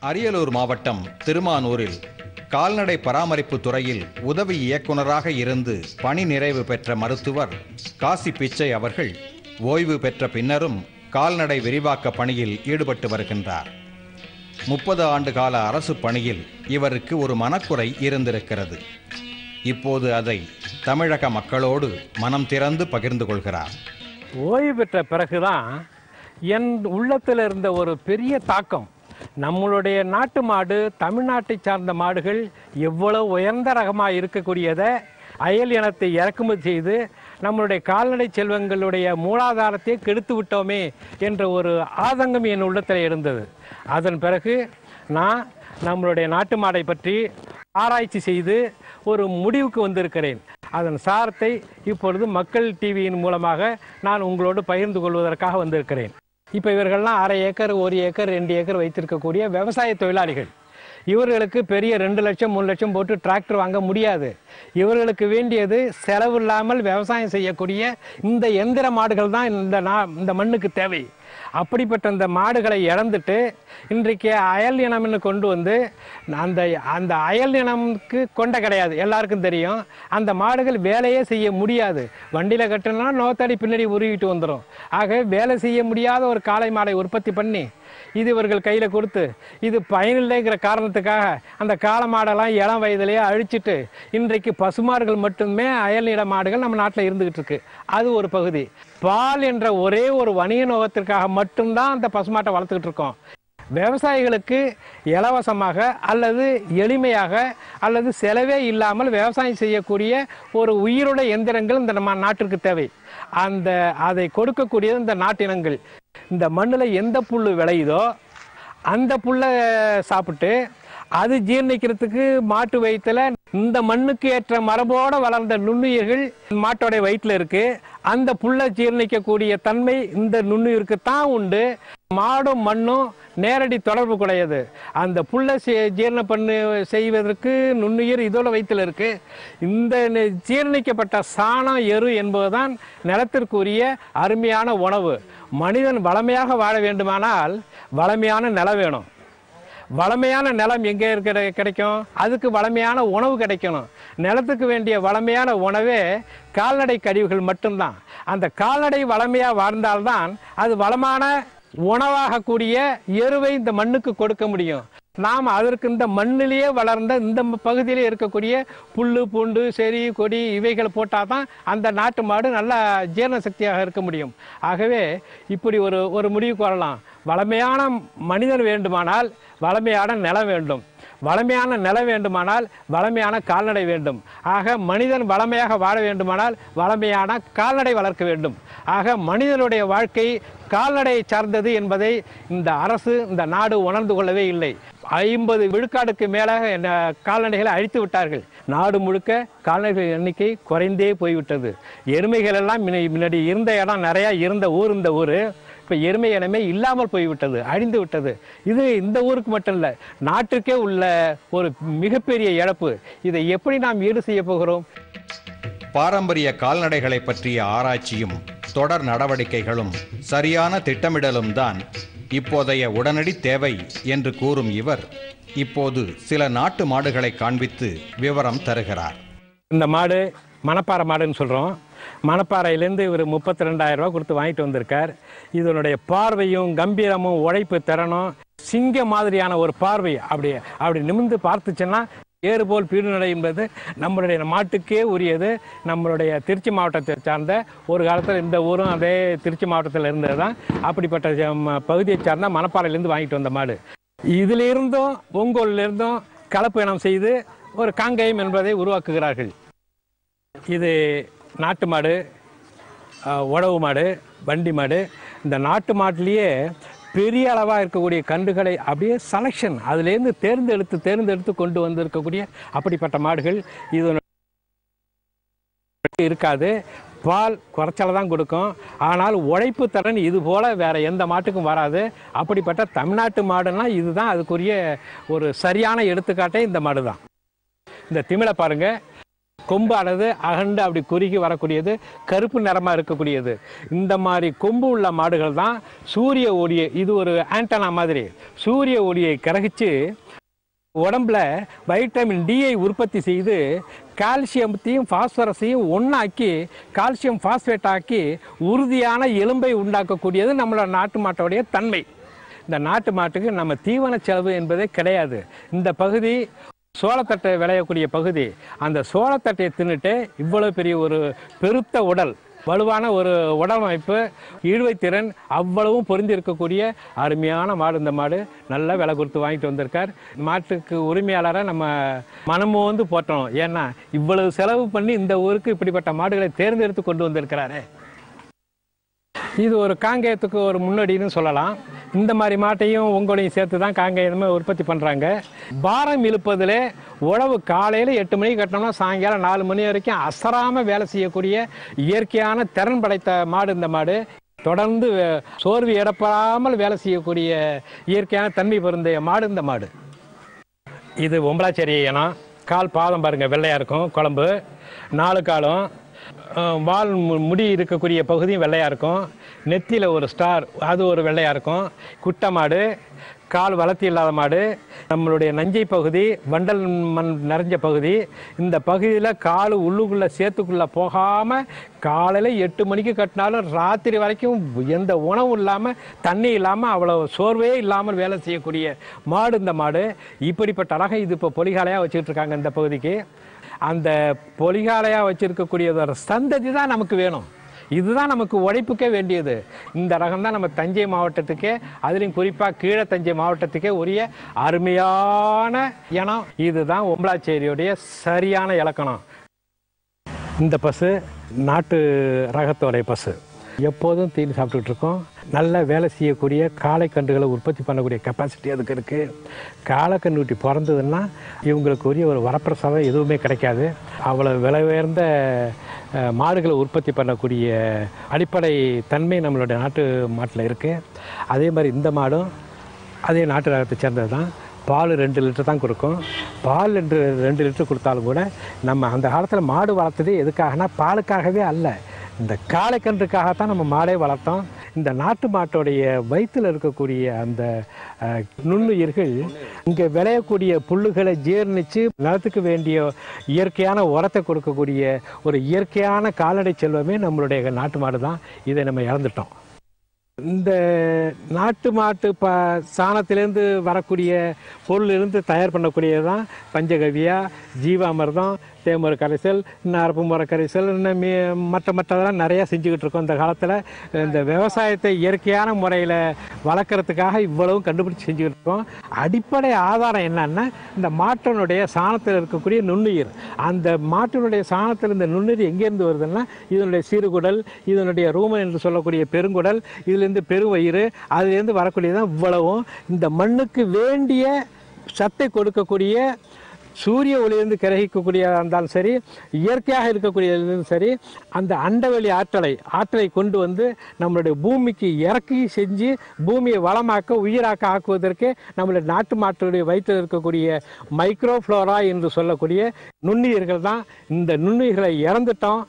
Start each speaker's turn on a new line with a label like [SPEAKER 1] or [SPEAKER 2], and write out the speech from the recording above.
[SPEAKER 1] அரியலூர் மாவட்டம் திருமானூரில் கால்நடை பராமரிப்பு துறையில் உதவி இயக்குநராக இருந்து பணி நிறைவு பெற்ற மருத்துவர் காசி பிச்சை அவர்கள் ஓய்வு பெற்ற பின்னரும் கால்நடை விரிவாக்க பணியில் ஈடுபட்டு வருகின்றார். 30 ஆண்டு கால அரசு பணியில் இவருக்கு ஒரு மனக்குறை இருந்திருக்கிறது. இப்போது அதை தமிழக மக்களோடு மனம் திறந்து பகிர்ந்து கொள்கிறார்.
[SPEAKER 2] ஓய்வு பெற்ற பிறகுதான் என் உள்ளத்தில் இருந்த ஒரு பெரிய தாக்கம், நம்மளுடைய நாட்டு மாடு, தமிழ்நாட்டை சார்ந்த மாடுகள் எவ்வளவு உயர்ந்த ரகமாக இருக்கக்கூடியதை அயல் இனத்தை இறக்குமதி செய்து நம்மளுடைய கால்நடை செல்வங்களுடைய மூலாதாரத்தை கெடுத்து விட்டோமே என்ற ஒரு ஆதங்கம் என் உள்ளத்தில் இருந்தது. அதன் பிறகு நான் நம்மளுடைய நாட்டு மாடை பற்றி ஆராய்ச்சி செய்து ஒரு முடிவுக்கு வந்திருக்கிறேன். அதன் சாரத்தை இப்பொழுது மக்கள் டிவியின் மூலமாக நான் உங்களோடு பகிர்ந்து கொள்வதற்காக வந்திருக்கிறேன். இப்போ இவர்கள்லாம் 1/2 ஏக்கர், 1 ஏக்கர், 2 ஏக்கர் வைத்திருக்கக்கூடிய விவசாய தொழிலாளிகள். இவர்களுக்கு பெரிய 2 லட்சம் 3 லட்சம் போட்டு டிராக்டர் வாங்க முடியாது. இவர்களுக்கு வேண்டியது செலவு இல்லாமல் விவசாயம் செய்யக்கூடிய இந்த எந்திர மாடுகள் தான் இந்த மண்ணுக்கு தேவை. அப்படிப்பட்ட இந்த மாடுகளை இழந்துட்டு இன்றைக்கு அயல் இனம்னு கொண்டு வந்து அந்த அயல் இனம்க்கு கொண்டை கிடையாது, எல்லாருக்கும் தெரியும். அந்த மாடுகள் வேலையே செய்ய முடியாது. வண்டியில் கட்டினா நோத்தாடி பின்னாடி உருவிட்டு வந்துடும். ஆக வேலை செய்ய முடியாத ஒரு காளை மாடை உற்பத்தி பண்ணி இது இவர்கள் கையில் கொடுத்து இது பயனில்லைங்கிற காரணத்துக்காக அந்த காளை மாடெல்லாம் இளம் வயதிலேயே அழிச்சிட்டு இன்றைக்கு பசுமாடுகள் மட்டுமே அயல் நில மாடுகள் நம்ம நாட்டில் இருந்துகிட்டு இருக்கு. அது ஒரு பகுதி. பால் என்ற ஒரே ஒரு வணிக நோக்கத்திற்காக மட்டும்தான் அந்த பசுமாட்டை வளர்த்துக்கிட்டு இருக்கோம். விவசாயிகளுக்கு இலவசமாக அல்லது எளிமையாக அல்லது செலவே இல்லாமல் விவசாயம் செய்யக்கூடிய ஒரு உயிருள்ள எந்திரங்கள் இந்த நம்ம நாட்டிற்கு தேவை. அதை கொடுக்கக்கூடியது இந்த நாட்டினங்கள். இந்த மண்ணில் எந்த புல் விளையுதோ அந்த புல்லை சாப்பிட்டு அது ஜீர்ணிக்கிறதுக்கு மாட்டு வயிற்றுல இந்த மண்ணுக்கு ஏற்ற மரபோடு வளர்ந்த நுண்ணுயிர்கள் மாட்டோடைய வயிற்றில் இருக்கு. அந்த புல்லை ஜீர்ணிக்கக்கூடிய தன்மை இந்த நுண்ணுயிருக்கு தான் உண்டு. மாடும் மண்ணும் நேரடி தொடர்பு கூடையது. அந்த புல்லை ஜீரணம் செய்வதற்கு நுண்ணுயிர் இதோட வயிற்றில் இருக்கு. இந்த ஜீரணிக்கப்பட்ட சாணம், எரு என்பதுதான் நிலத்திற்குரிய அருமையான உணவு. மனிதன் வளமையாக வாழ வேண்டுமானால் வளமையான நிலம் வேணும். வளமையான நிலம் எங்கே கிடைக்கும்? அதுக்கு வளமையான உணவு கிடைக்கணும். நிலத்துக்கு வேண்டிய வளமையான உணவே கால்நடை கழிவுகள் மட்டும்தான். அந்த கால்நடை வளமையாக வாழ்ந்தால்தான் அது வளமான உணவாகக்கூடிய எருவை இந்த மண்ணுக்கு கொடுக்க முடியும். நாம் அதற்கு இந்த மண்ணிலேயே வளர்ந்த இந்த பகுதியிலே இருக்கக்கூடிய புல்லு, பூண்டு, செடி, கொடி இவைகளை போட்டால் தான் அந்த நாட்டு மாடு நல்ல ஜீரண சக்தியாக இருக்க முடியும். ஆகவே இப்படி ஒரு முடிவுக்கு வரலாம். வளமையான மனிதன் வேண்டுமானால் வளமையான நிலம் வேண்டும். வளமையான நிலம் வேண்டுமானால் வளமையான கால்நடை வேண்டும். ஆக மனிதன் வளமையாக வாழ வேண்டுமானால் வளமையான கால்நடை வளர்க்க வேண்டும். ஆக மனிதனுடைய வாழ்க்கை கால்நடையை சார்ந்தது என்பதை இந்த அரசு, இந்த நாடு உணர்ந்து கொள்ளவே இல்லை. 50 விழுக்காடுக்கு மேலாக கால்நடைகளை அழித்து விட்டார்கள். நாடு முழுக்க கால்நடைகள் எண்ணிக்கை குறைந்தே போய்விட்டது. எருமைகள் எல்லாம் முன்னாடி இருந்த இடம் நிறையா இருந்த ஊர் இந்த ஊர். இப்போ எருமை இனமே இல்லாமல் போய்விட்டது, அழிந்து விட்டது. இது இந்த ஊருக்கு மட்டும் இல்லை, நாட்டுக்கே உள்ள ஒரு மிகப்பெரிய இழப்பு. இதை எப்படி நாம் ஈடு செய்ய போகிறோம்?
[SPEAKER 1] பாரம்பரிய கால்நடைகளை பற்றிய ஆராய்ச்சியும் தொடர் நடவடிக்கைகளும் சரியான திட்டமிடலும் தான் இப்போதைய உடனடி தேவை என்று கூறும் இவர் இப்போது சில நாட்டு மாடுகளை காண்பித்து விவரம் தருகிறார்.
[SPEAKER 2] இந்த மாடு மணப்பாறை மாடுன்னு சொல்கிறோம். மணப்பாறையிலேருந்து இவர் 32,000 ரூபா கொடுத்து வாங்கிட்டு வந்திருக்கார். இதனுடைய பார்வையும் கம்பீரமும் உழைப்பு திறனும் சிங்க மாதிரியான ஒரு பார்வை அப்படி நிமிர்ந்து பார்த்துச்சுன்னா ஏறு போல் பீடுநடை என்பது நம்மளுடைய மாட்டுக்கே உரியது. நம்மளுடைய திருச்சி மாவட்டத்தை சார்ந்த, ஒரு காலத்தில் இந்த ஊரும் அதே திருச்சி மாவட்டத்தில் இருந்தது தான். அப்படிப்பட்ட பகுதியை சார்ந்த மணப்பாறையிலேருந்து வாங்கிட்டு வந்த மாடு. இதிலிருந்தும் ஒங்கோலிலிருந்தும் கலப்பு இனம் செய்து ஒரு காங்கயம் என்பதை உருவாக்குகிறார்கள். இது நாட்டு மாடு, உழவு மாடு, வண்டி மாடு. இந்த நாட்டு மாட்டிலேயே பெரிய அளவாக இருக்கக்கூடிய கன்றுகளை அப்படியே செலெக்ஷன் அதுலேருந்து தேர்ந்தெடுத்து கொண்டு வந்திருக்கக்கூடிய அப்படிப்பட்ட மாடுகள். இது இருக்காது, பால் குறைச்சல தான் கொடுக்கும். ஆனால் உழைப்பு திறன் இது போல் வேறு எந்த மாட்டுக்கும் வராது. அப்படிப்பட்ட தமிழ்நாட்டு மாடுன்னா இதுதான் அதுக்குரிய ஒரு சரியான எடுத்துக்காட்டே இந்த மாடு தான். இந்த திமிலை பாருங்கள், கொம்பானது அகண்டு அப்படி குறுகி வரக்கூடியது, கருப்பு நிறமாக இருக்கக்கூடியது. இந்த மாதிரி கொம்பு உள்ள மாடுகள் தான் சூரிய ஒளியை, இது ஒரு ஆண்டனா மாதிரி, சூரிய ஒளியை கிரகிச்சு உடம்புல வைட்டமின் டியை உற்பத்தி செய்து கால்சியத்தையும் பாஸ்பரஸையும் ஒன்றாக்கி கால்சியம் பாஸ்பேட் ஆக்கி உறுதியான எலும்பை உண்டாக்கக்கூடியது நம்மளோட நாட்டு மாட்டோடைய தன்மை. இந்த நாட்டு மாட்டுக்கு நம்ம தீவன செலவு என்பதே கிடையாது. இந்த பகுதி சோளத்தட்டை விளையக்கூடிய பகுதி. அந்த சோளத்தட்டையை தின்னுட்டு இவ்வளோ பெரிய ஒரு பெருத்த உடல், வலுவான ஒரு உடலமைப்பு, ஈழ்வைத்திறன் அவ்வளவும் பொருந்தி இருக்கக்கூடிய அருமையான மாடு. இந்த மாடு நல்லா விலை கொடுத்து வாங்கிட்டு வந்திருக்கார். மாட்டுக்கு உரிமையாளரை நம்ம மனமும் வந்து போட்டோம். ஏன்னா இவ்வளவு செலவு பண்ணி இந்த ஊருக்கு இப்படிப்பட்ட மாடுகளை தேர்ந்தெடுத்து கொண்டு வந்திருக்கிறாரு. இது ஒரு காங்கேயத்துக்கு ஒரு முன்னோடின்னு சொல்லலாம். இந்த மாதிரி மாட்டையும் உங்களையும் சேர்த்து தான் காங்கேயமே உற்பத்தி பண்ணுறாங்க. பாரம் இழுப்பதில் உழவு காலையில் 8 மணிக்கு கட்டினோம்னா சாயங்காலம் 4 மணி வரைக்கும் அசராமல் வேலை செய்யக்கூடிய இயற்கையான திறன் படைத்த மாடு இந்த மாடு. தொடர்ந்து சோர்வு எடப்படாமல் வேலை செய்யக்கூடிய இயற்கையான தன்மை பொருந்திய மாடு இந்த மாடு. இது ஒம்பலாச்சேரி இனம். கால் பாதம் பாருங்கள் வெள்ளையாக இருக்கும், குழம்பு 4 காலும், வால் முடி இருக்கக்கூடிய பகுதியும் வெள்ளையாக இருக்கும், நெத்தியில் ஒரு ஸ்டார் அது ஒரு வெள்ளையாக இருக்கும். குட்டை மாடு, கால் வளர்த்தி இல்லாத மாடு. நம்மளுடைய நஞ்சை பகுதி வண்டல் மண் நிறைஞ்ச பகுதி. இந்த பகுதியில் கால் உள்ளுக்குள்ளே சேத்துக்குள்ளே போகாமல் காலையில் 8 மணிக்கு கட்டினாலும் ராத்திரி வரைக்கும் எந்த உணவும் இல்லாமல் தண்ணி இல்லாமல் அவ்வளோ சோர்வே இல்லாமல் வேலை செய்யக்கூடிய மாடு இந்த மாடு. இப்படிப்பட்ட ரகம் இது இப்போ பொலிகாலையாக வச்சுக்கிட்டு இருக்காங்க இந்த பகுதிக்கு. அந்த பொலிகாலையாக வச்சுருக்கக்கூடியதோட சந்ததி தான் நமக்கு வேணும். இதுதான் நமக்கு உழைப்புக்கே வேண்டியது. இந்த ரகம் தான் நம்ம தஞ்சை மாவட்டத்துக்கே, அதுலேயும் குறிப்பாக கீழே தஞ்சை மாவட்டத்துக்கே உரிய அருமையான இனம். இதுதான் ஒம்பலாச்சேரியுடைய சரியான இலக்கணம். இந்த பசு நாட்டு ரகத்தோடைய பசு. எப்போதும் தீனி சாப்பிட்டுட்டு இருக்கோம். நல்ல வேலை செய்யக்கூடிய காளைக்கன்றுகளை உற்பத்தி பண்ணக்கூடிய கெப்பாசிட்டி அதுக்கு இருக்குது. காளைக்கன்றுட்டி பிறந்ததுன்னா இவங்களுக்கு உரிய ஒரு வரப்பிரசாதம் எதுவுமே கிடைக்காது. அவ்வளோ விலை உயர்ந்த மாடுகளை உற்பத்தி பண்ணக்கூடிய அடிப்படை தன்மை நம்மளுடைய நாட்டு மாட்டில் இருக்குது. அதே மாதிரி இந்த மாடும் அதே நாட்டு ரகத்தை சேர்ந்தது தான். பால் 2 லிட்டர் தான் கொடுக்கும். பால் 2 லிட்டர் கொடுத்தாலும் கூட நம்ம அந்த காலத்தில் மாடு வளர்த்தது எதுக்காகனா பாலுக்காகவே அல்ல, இந்த காளைக்கன்றுக்காகத்தான் நம்ம மாடே வளர்த்தோம். இந்த நாட்டு மாட்டோடைய வயிற்றில் இருக்கக்கூடிய அந்த நுண்ணுயிர்கள் இங்கே விளையக்கூடிய புல்லுகளை ஜீர்ணித்து நிலத்துக்கு வேண்டிய இயற்கையான உரத்தை கொடுக்கக்கூடிய ஒரு இயற்கையான கால்நடை செல்வமே நம்மளுடைய நாட்டு மாடு தான். இதை நம்ம இழந்துட்டோம். இந்த நாட்டு மாட்டு சாணத்திலேருந்து வரக்கூடிய பொருளிலிருந்து தயார் பண்ணக்கூடியது தான் பஞ்சகவியா, ஜீவாமிர்தம், தேமர கரைசல், இன்னும் அரப்பு முறை கரைசல், இன்னும் மற்றதெல்லாம் நிறையா செஞ்சுக்கிட்டு இருக்கோம். இந்த காலத்தில் இந்த விவசாயத்தை இயற்கையான முறையில் வளர்க்குறதுக்காக இவ்வளவும் கண்டுபிடிச்சி செஞ்சுக்கிட்டு இருக்கோம். அடிப்படை ஆதாரம் என்னன்னா இந்த மாட்டினுடைய சாணத்தில் இருக்கக்கூடிய நுண்ணுயிர். அந்த மாட்டினுடைய சாணத்தில் இந்த நுண்ணுயிர் எங்கேருந்து வருதுன்னா இதனுடைய சிறுகுடல், இதனுடைய ரூமன் என்று சொல்லக்கூடிய பெருங்குடல், இதுலேருந்து பெருவயிறு, அதுலேருந்து வரக்கூடியதான் இவ்வளவும். இந்த மண்ணுக்கு வேண்டிய சத்தை கொடுக்கக்கூடிய சூரிய ஒளியிலிருந்து கிரகிக்கக்கூடிய இருந்தாலும் சரி, இயற்கையாக இருக்கக்கூடியதும் சரி, அந்த அண்டவெளி ஆற்றலை கொண்டு வந்து நம்மளுடைய பூமிக்கு இறக்கி செஞ்சு பூமியை வளமாக்க உயிராக்க ஆக்குவதற்கு நம்மளுடைய நாட்டு மாட்டுடைய வயிற்றில் இருக்கக்கூடிய மைக்ரோஃப்ளோரா என்று சொல்லக்கூடிய நுண்ணுயிர்கள் தான். இந்த நுண்ணுயிர்களை இறந்துட்டோம்.